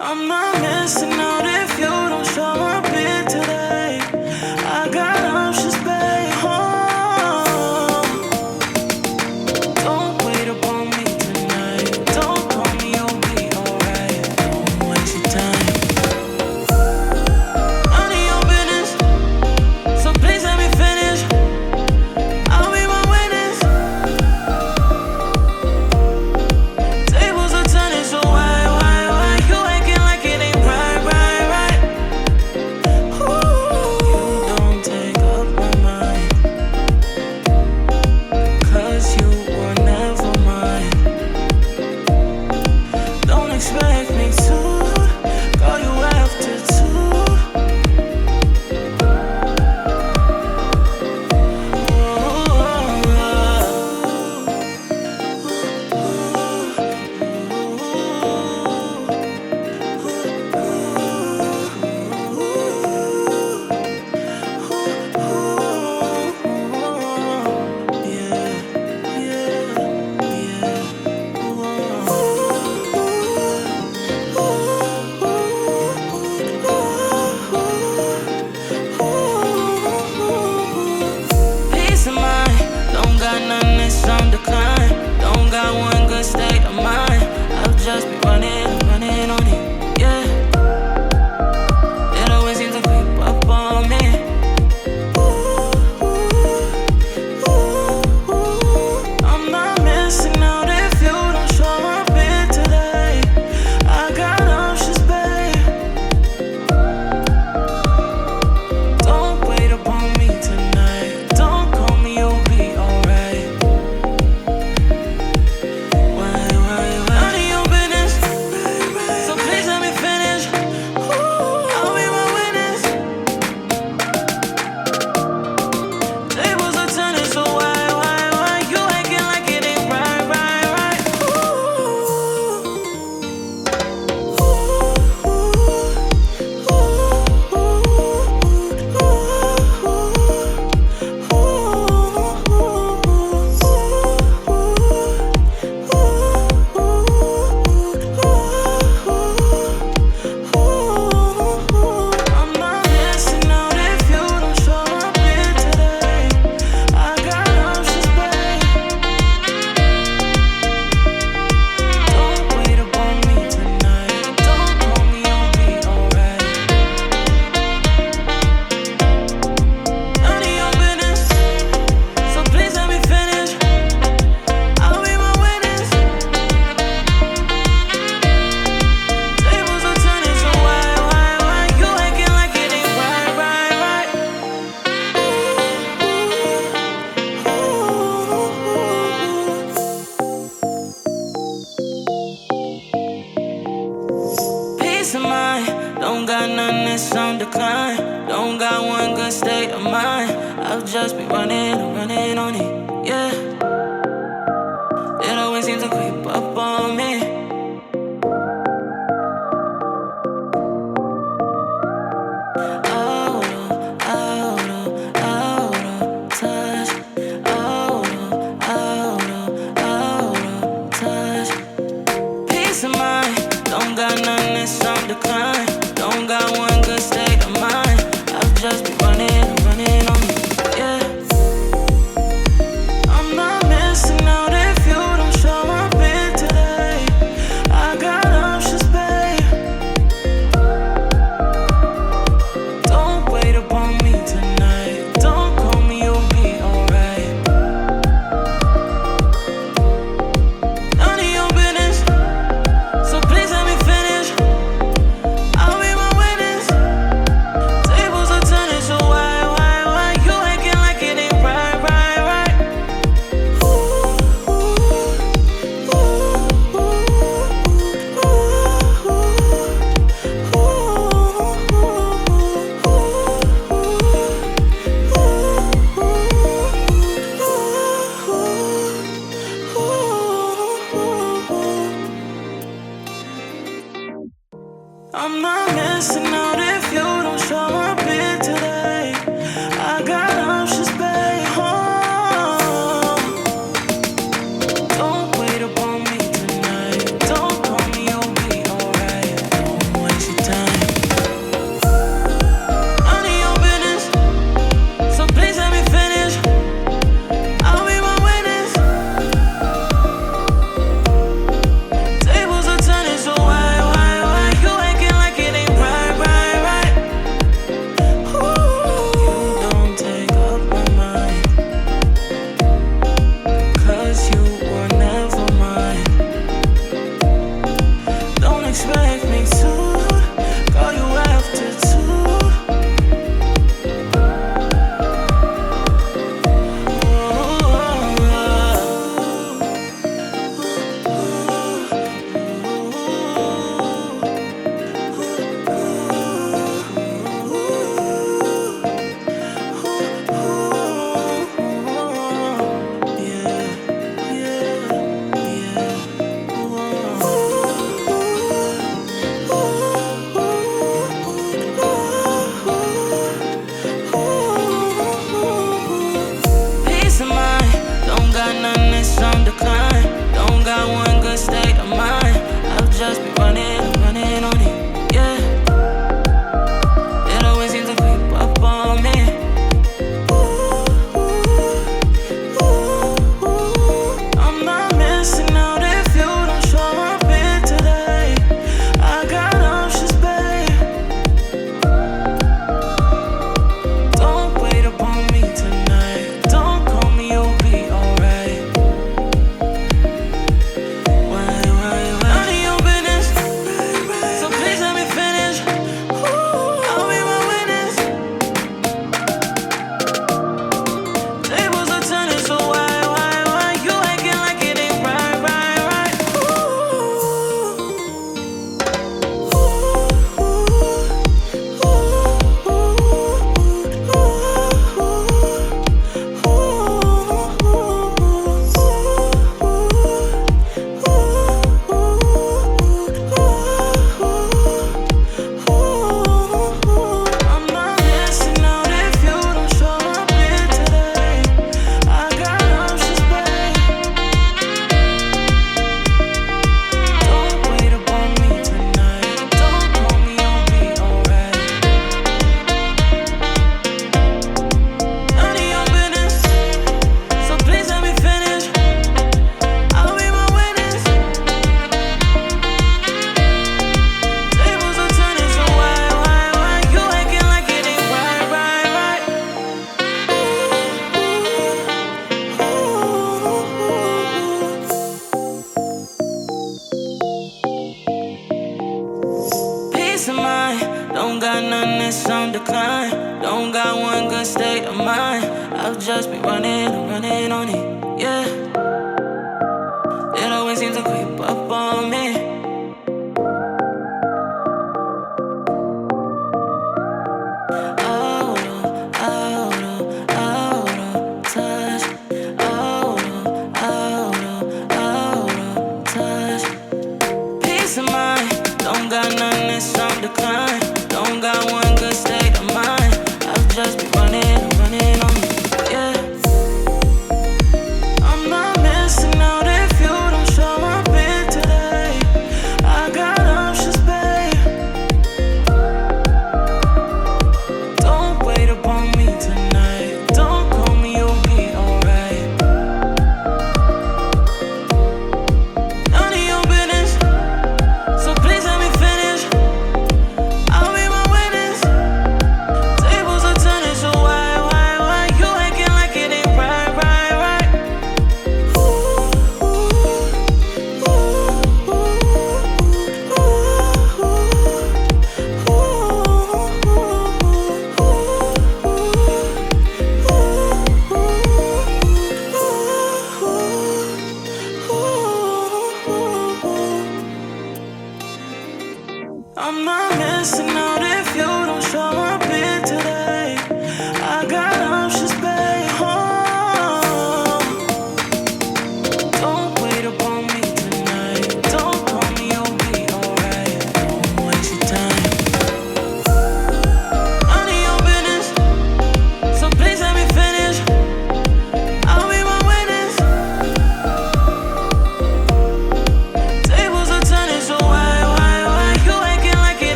I'm not missing out if you don't show up here today. I got options, babe. Oh, don't wait upon me tonight. Don't call me, you'll be alright. Don't waste your time. None of your business, so please let me finish. I'll be my witness. Tables are turning, so why you acting like it ain't right? Ooh, you don't take up my mind, 'cause you were never mine. Don't expect me to call you after two. Peace of mind, don't got none that's on decline. Don't got one good state of mind. I'll just be running on it, yeah. It always seems to creep up on me. I'm not missing out if you don't show up here today. I got options, babe. Don't wait upon me tonight. Don't call me, you'll be alright. Why? None of your business, so please let me finish. I'll be my witness. Tables are turning, so why you acting like it ain't right? I'm not missing out if you don't show up here today. I got options, babe. Don't wait upon me tonight. Don't call me, you'll be alright. None of your business, so please let me finish. I'll be my witness. Tables are turning, so why you acting like it ain't right? Peace of mind, don't got none that's on decline. Don't got one good state of mind. I'll just be running on it, yeah. It always seems to creep up on me. Out of touch. Out of touch. Peace of mind, don't got none that's on decline. Don't got one good state of mind. I'll just be running on it, yeah. I'm not missing out if you don't show up here today. I got options, babe. Don't wait upon me tonight. Don't call me, you'll be alright. None of your business, so please let me finish. I'll be my witness. Tables are turning, so why you acting like it ain't right? I'm not missing out if you don't show up here today. I got options, babe. Oh, don't wait upon me tonight. Don't call me, you'll be alright. Don't expect me to call you after two? Peace of mind, don't got none that's on decline. Don't got one good state of mind. I'll just be running on it, yeah. It always seems to creep up on me. I'm not missing out if you don't show up here today. I got options, babe. Don't wait upon me tonight. Don't call me, you'll be alright. Why? None of your business. So please let me finish. I'll be my witness. Tables are turning, so why? You acting like it ain't right. I'm not missing out if you don't show up here today. I got options, babe. Don't wait upon me tonight. Don't call me, you'll be alright. None of your business. So please let me finish. I'll be my witness. Tables are turning, so why? You acting like it ain't right. Peace of mind, don't got none that's on decline. Don't got one good state of mind. I'll just be running on it, yeah. It always seems to creep up on me. Out of touch. Out of touch. Peace of mind, don't got none that's on decline. Don't got one good state of mind. I'll just be running on me, yeah. I'm not missing out if you don't show up here today. I got options, babe. Don't wait upon me tonight. Don't call me, you'll be alright. None of your business. So please let me finish. I'll be my witness. Tables are turning, so why? You acting like it ain't right. I'm not missing out